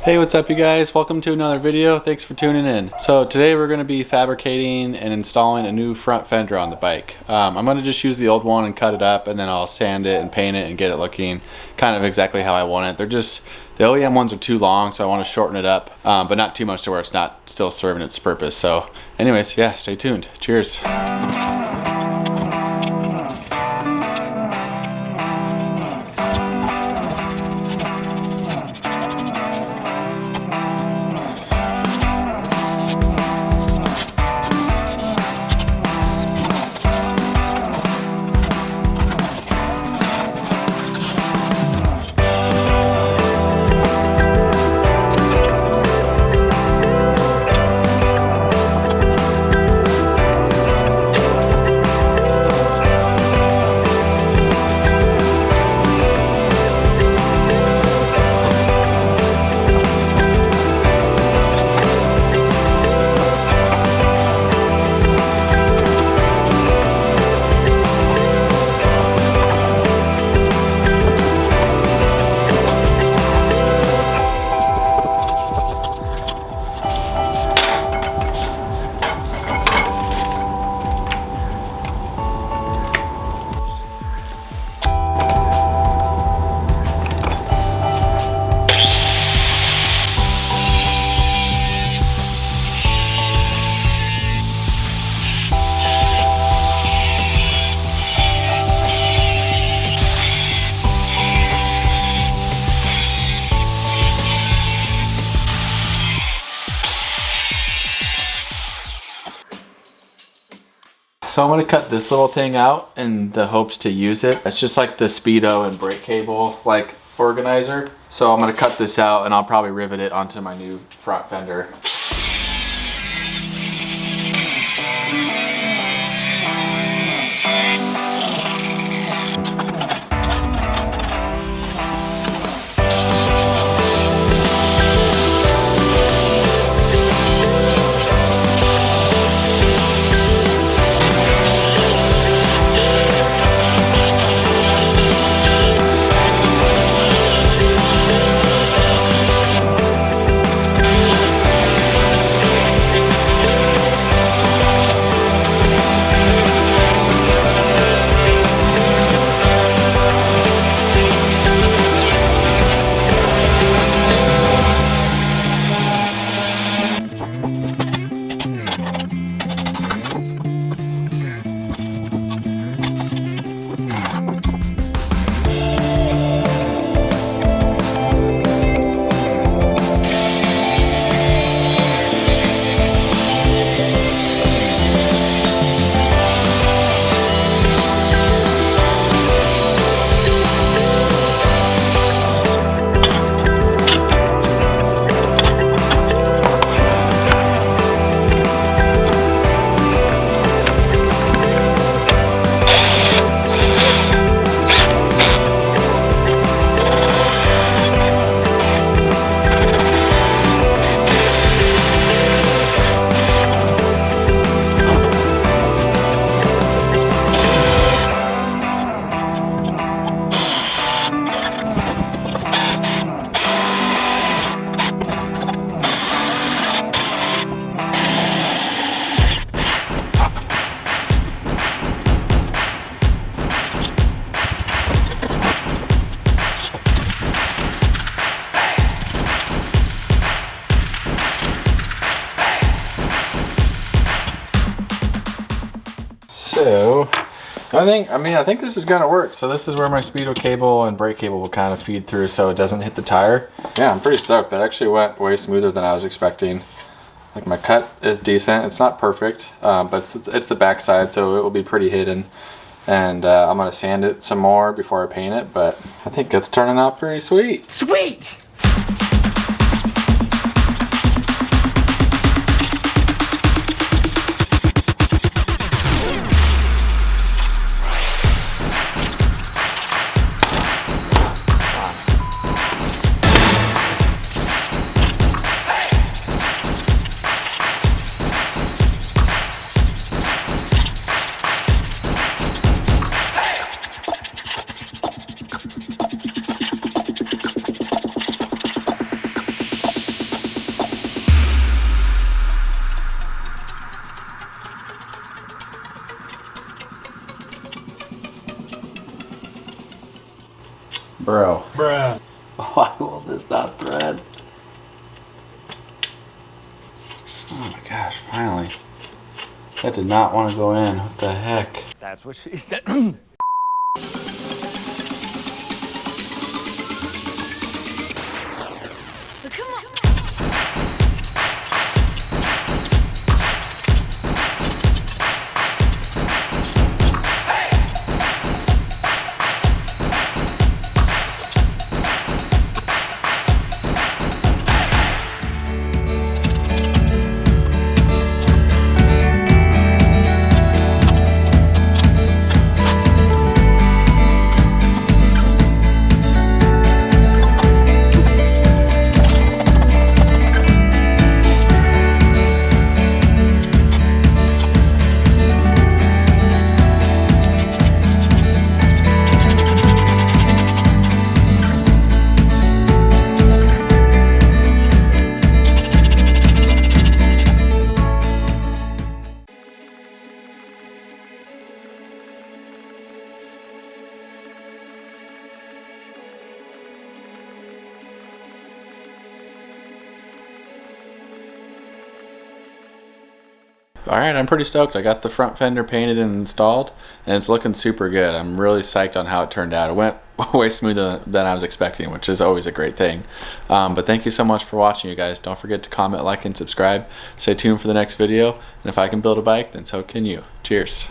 Hey, what's up you guys? Welcome to another video. Thanks for tuning in. So today we're going to be fabricating and installing a new front fender on the bike. I'm going to just use the old one and cut it up, and then I'll sand it and paint it and get it looking kind of exactly how I want it. The OEM ones are too long, so I want to shorten it up, but not too much to where it's not still serving its purpose. So anyways, yeah, stay tuned. Cheers. So I'm going to cut this little thing out in the hopes to use it. It's just like the Speedo and brake cable like organizer. So I'm going to cut this out and I'll probably rivet it onto my new front fender. So I think this is gonna work. So this is where my Speedo cable and brake cable will kind of feed through so it doesn't hit the tire. Yeah, I'm pretty stoked. That actually went way smoother than I was expecting. Like, my cut is decent. It's not perfect, but it's the backside, so it will be pretty hidden. And I'm gonna sand it some more before I paint it, but I think it's turning out pretty sweet. Sweet! Bro. Bruh. Why will this not thread? Oh my gosh, finally. That did not want to go in. What the heck? That's what she said. Come on. Alright, I'm pretty stoked. I got the front fender painted and installed, and it's looking super good. I'm really psyched on how it turned out. It went way smoother than I was expecting, which is always a great thing. But thank you so much for watching, you guys. Don't forget to comment, like, and subscribe. Stay tuned for the next video, and if I can build a bike, then so can you. Cheers.